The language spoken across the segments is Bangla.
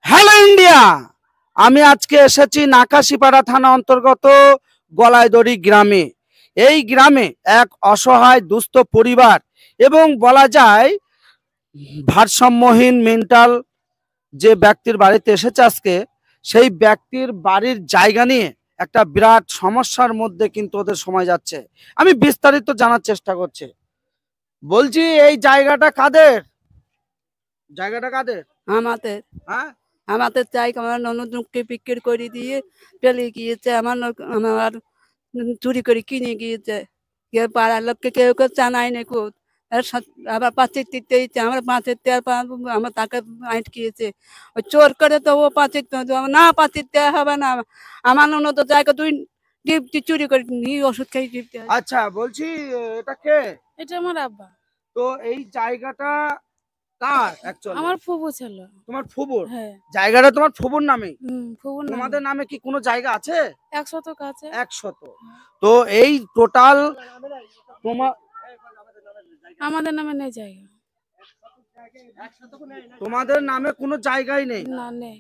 Hello India. আমি আজকে এসেছি নাকাশিপাড়া থানা অন্তর্গত গলাইদড়ি গ্রামে। এই গ্রামে এক অসহায় দুস্থ পরিবার এবং বলা যায় ভারসাম্যহীন মেন্টাল যে ব্যক্তির বাড়িতে এসেছে আজকে, সেই ব্যক্তির বাড়ির জায়গা নিয়ে একটা বিরাট সমস্যার মধ্যে কিন্তু ওদের সময় যাচ্ছে। আমি বিস্তারিত জানার চেষ্টা করছি। বলছি এই জায়গাটা কাদের? জায়গাটা কাদের? আমাদের হ্যাঁ, আমাদের জায়গা আমার ননদকে বিক্রি করে দিয়ে চলে গিয়েছে। আমার চুরি করে কিনে গিয়েছে। কেউ পাড়ার লোককে কেউ কেউ জানায়নি খুব। আবার পাঁচের দিতে দিচ্ছে, আমরা পাঁচের দেওয়ার পর আমার তাকে আটকিয়েছে। ওই চোর করে তো ও পাঁচের না, পাঁচের দেওয়া হবে না। আমার ননদ জায়গা তুই ডিপটি চুরি করে নিয়ে ওষুধ খেয়ে ডিপটি। আচ্ছা, বলছি এটা কে? এটা আমার আব্বা। তো এই জায়গাটা কার অ্যাকচুয়ালি? আমার ফুফু ছিল। তোমার ফুফুর? হ্যাঁ। জায়গাটা তোমার ফুফুর নামে? ফুফুর নামে। তোমাদের নামে কি কোনো জায়গা আছে? 1 শতক আছে। 100। তো এই টোটাল তোমার আমাদের নামে নেই জায়গা। তোমাদের নামে কোনো জায়গাই নেই? না, নেই।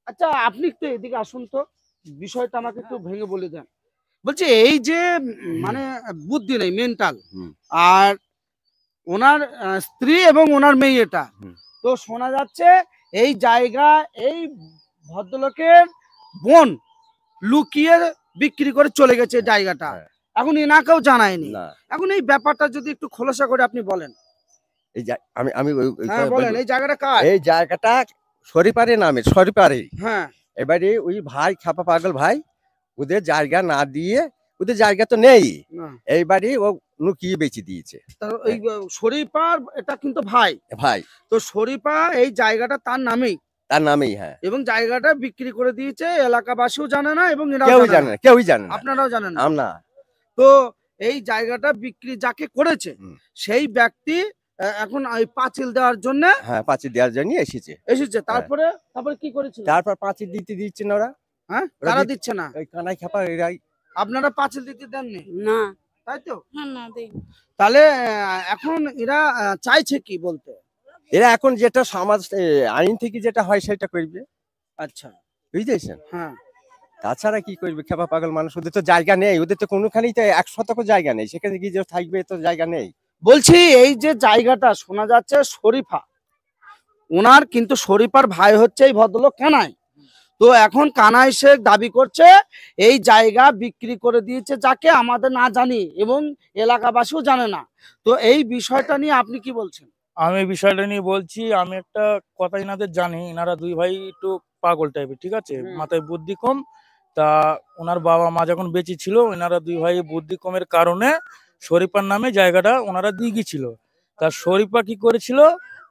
আচ্ছা, আপনি একটু এদিকে আসুন তো, বিষয়টা আমাকে একটু ভেঙে বলে দেন। বলছি এই যে মানে বুদ্ধি নেই, মেন্টাল, আর ওনার স্ত্রী এবং ওনার মেয়ে, এটা তো শোনা যাচ্ছে এই জায়গা এই ভদ্রলোকের বোন লুকিয়ে বিক্রি করে চলে গেছে এই জায়গাটা। এখন এনাকেও জানায়নি। এখন এই ব্যাপারটা যদি একটু খোলাসা করে আপনি বলেন। এই আমি আমি হ্যাঁ বলেন, এই জায়গাটা কার? এই জায়গাটা শরীপারে নামে, শরীপারে। হ্যাঁ, এবারে ওই ভাই খাপা পাগল ভাই ওদের জায়গা না দিয়ে, ওদের জায়গা তো নেই, এইবারে ও লুকিয়ে বেঁচে দিয়েছে। ওই শরীফার এটা কিন্তু ভাই ভাই তো শরীফা এই জায়গাটা তার নামেই, তার নামেই। হ্যাঁ, এবং জায়গাটা বিক্রি করে দিয়েছে। এলাকাবাসীও জানে না এবং কেউই জানে না, কেউই জানে না, আপনারাও জানেন না। না। তো এই জায়গাটা বিক্রি যাকে করেছে সেই ব্যক্তি এখন ওই পাঁচিল দেওয়ার জন্য, হ্যাঁ, পাঁচিল দেওয়ার জন্য এসেছে। তারপরে কি করেছিল? তারপর পাঁচিল দিচ্ছে না ওরা। হ্যাঁ, তারা দিচ্ছে না। ওই কানাই খাপা এরাই। আপনারা পাঁচিল দিতে দেননি? না। তাই তো? না, দেই। তাহলে এখন এরা চাইছে কি বলতে? এরা এখন যেটা সমাজ আইন থেকে যেটা হয় সেটা করবে। আচ্ছা, বুঝতেছেন? হ্যাঁ। তাছাড়া কি করবে? খেপা পাগল মানুষ, ওদের তো জায়গা নেই, ওদের তো কোনোখানেই তো 1 শতক জায়গা নেই, সেখানে কি যে থাকবে তো জায়গা নেই। বলছি এই যে জায়গাটা শোনা যাচ্ছে শরীফা, ওনার কিন্তু শরীফার ভাই হচ্ছে এই ভদ্রলোক কানাই। তো এখন কানাই শেখ দাবি করছে এই জায়গা বিক্রি করে দিয়েছে যাকে, আমাদের না জানি এবং এলাকাবাসীও জানে না। তো এই বিষয়টা নিয়ে আপনি কি বলছেন? আমি বিষয়টা নিয়ে বলছি, আমি একটা কথা ইনাদের জানি, ইনারা দুই ভাই একটু পাগল টাইপের, ঠিক আছে, মাথায় বুদ্ধি কম। তা ওনার বাবা মা যখন বেঁচে ছিল, ওনারা দুই ভাই বুদ্ধি কমের কারণে শরীফার নামে জায়গাটা ওনারা দিয়ে গিয়েছিল। তা শরীফা কি করেছিল,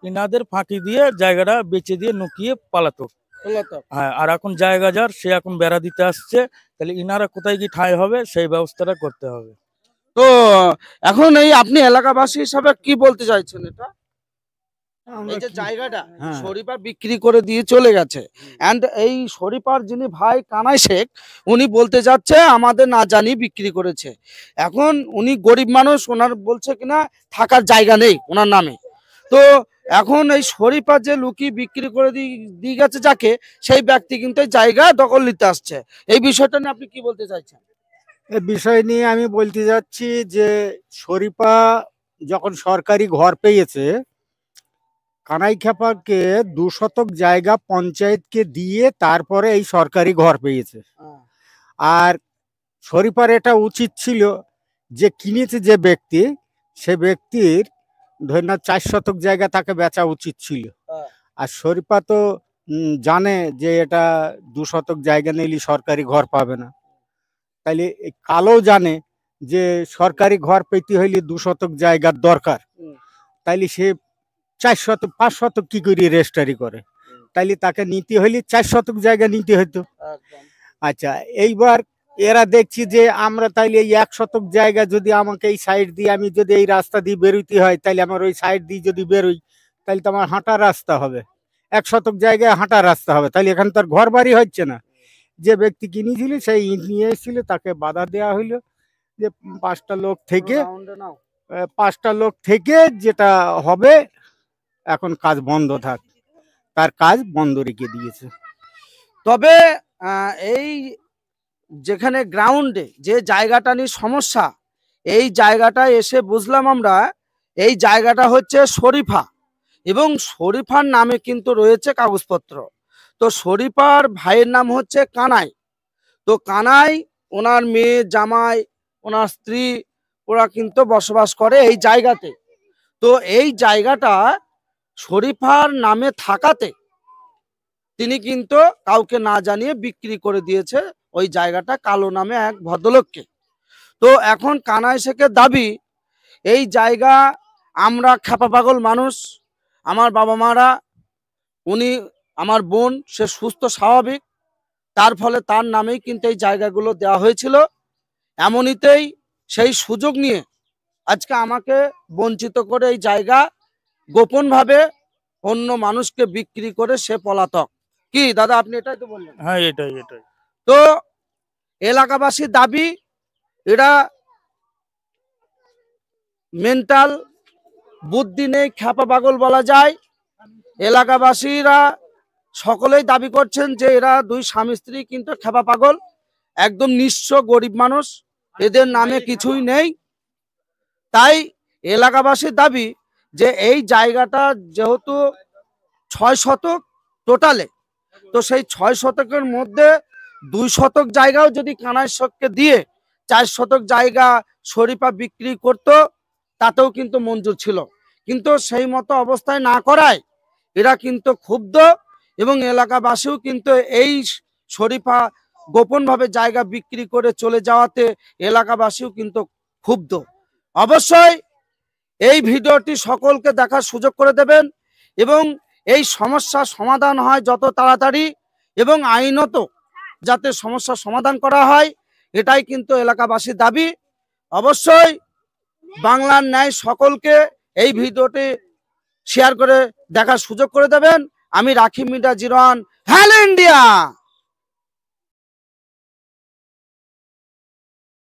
ইনাদের ফাঁকি দিয়ে জায়গাটা বেচে দিয়ে নুকিয়ে পালাতো। হ্যাঁ, আর এখন জায়গা যার, সে এখন বেড়া দিতে আসছে, তাহলে ইনারা কোথায় কি ঠাঁই হবে সেই ব্যবস্থাটা করতে হবে। তো এখন এই আপনি এলাকাবাসী হিসাবে কি বলতে চাইছেন? এটা এই যে জায়গাটা শরীফা বিক্রি করে দিয়ে চলে গেছে, এন্ড এই শরীফার যিনি ভাই কানাই শেখ, উনি বলতে যাচ্ছে আমাদের না জানি বিক্রি করেছে। এখন উনি গরিব মানুষ, ওনার বলছে কিনা থাকার জায়গা নেই ওনার নামে। তো এখন এই শরীফা যে লুকিয়ে বিক্রি করে দিয়ে গেছে যাকে, সেই ব্যক্তি কিন্তু এই জায়গা দখল নিতে আসছে। এই বিষয়টা নিয়ে আপনি কি বলতে চাইছেন? এই বিষয় নিয়ে আমি বলতে যাচ্ছি যে শরীফা যখন সরকারি ঘর পেয়েছে, কানাই খেপাকে 2 শতক জায়গা পঞ্চায়েতকে দিয়ে তারপরে এই সরকারি ঘর পেয়েছে। আর শরীফার এটা উচিত ছিল যে কিনেছে যে ব্যক্তি, সে ব্যক্তির ধরে না 4 শতক জায়গা তাকে বেচা উচিত ছিল। আর শরীফা তো জানে যে এটা 2 শতক জায়গা নিলে সরকারি ঘর পাবে না, তাইলে কালো জানে যে সরকারি ঘর পেতে হইলে 2 শতক জায়গার দরকার, তাইলে সে 4 শতক 5 শতক কি করে রেজিস্ট্রি করে, তাইলে তাকে নিতে হইলে 4 শতক জায়গা নিতে হইতো। আচ্ছা, এইবার এরা দেখছি যে আমরা তাইলে এই 1 শতক জায়গা যদি আমাকে এই সাইড দিয়ে, আমি যদি এই রাস্তা দিয়ে বেরোতে হয়, তাইলে আমার ওই সাইড দিয়ে যদি বেরোই তাহলে তো আমার হাঁটার রাস্তা হবে, 1 শতক জায়গায় হাঁটার রাস্তা হবে, তাহলে এখানে তো আর ঘর বাড়ি হচ্ছে না। যে ব্যক্তি কিনেছিল সেই ইট নিয়ে এসেছিল, তাকে বাধা দেওয়া হইলো যে 5টা লোক থেকে যেটা হবে এখন কাজ বন্ধ থাক। তার কাজ বন্ধ রেখে দিয়েছে। তবে এই যেখানে গ্রাউন্ডে যে জায়গাটা নিয়ে সমস্যা, এই জায়গাটায় এসে বুঝলাম আমরা এই জায়গাটা হচ্ছে শরীফা, এবং শরীফার নামে কিন্তু রয়েছে কাগজপত্র। তো শরীফার ভাইয়ের নাম হচ্ছে কানাই। তো কানাই, ওনার মেয়ে, জামাই, ওনার স্ত্রী, ওরা কিন্তু বসবাস করে এই জায়গাতে। তো এই জায়গাটা শরীফার নামে থাকাতে তিনি কিন্তু কাউকে না জানিয়ে বিক্রি করে দিয়েছে ওই জায়গাটা কালো নামে এক ভদ্রলোককে। তো এখন কানাই শেখের দাবি, এই জায়গা আমরা খ্যাপা পাগল মানুষ, আমার বাবা মারা, উনি আমার বোন, সে সুস্থ স্বাভাবিক, তার ফলে তার নামেই কিন্তু এই জায়গাগুলো দেওয়া হয়েছিল। এমনিতেই সেই সুযোগ নিয়ে আজকে আমাকে বঞ্চিত করে এই জায়গা গোপনভাবে অন্য মানুষকে বিক্রি করে সে পলাতক। কি দাদা, আপনি এটাই তো বললেন? হ্যাঁ, এটাই। তো এলাকাবাসীর দাবি, এরা মেন্টাল বুদ্ধি নেই, খ্যাপা পাগল বলা যায়। এলাকাবাসীরা সকলেই দাবি করছেন যে এরা দুই স্বামী স্ত্রী কিন্তু খ্যাপা পাগল, একদম নিঃস্ব গরিব মানুষ, এদের নামে কিছুই নেই। তাই এলাকাবাসীর দাবি যে এই জায়গাটা যেহেতু 6 শতক টোটালে, তো সেই 6 শতকের মধ্যে 2 শতক জায়গাও যদি কানাই শেখকে দিয়ে 4 শতক জায়গা শরীফা বিক্রি করত, তাতেও কিন্তু মঞ্জুর ছিল। কিন্তু সেই মতো অবস্থায় না করায় এরা কিন্তু ক্ষুব্ধ, এবং এলাকাবাসীও কিন্তু এই শরীফা গোপনভাবে জায়গা বিক্রি করে চলে যাওয়াতে এলাকাবাসীও কিন্তু ক্ষুব্ধ। অবশ্যই এই ভিডিওটি সকলকে দেখার সুযোগ করে দেবেন, এবং এই সমস্যার সমাধান হয় যত তাড়াতাড়ি, এবং আইনত যাতে সমস্যার সমাধান করা হয়, এটাই কিন্তু এলাকাবাসীর দাবি। অবশ্যই বাংলার ন্যায় সকলকে এই ভিডিওটি শেয়ার করে দেখার সুযোগ করে দেবেন। আমি রাখি মিডিয়া 01, হ্যালো ইন্ডিয়া।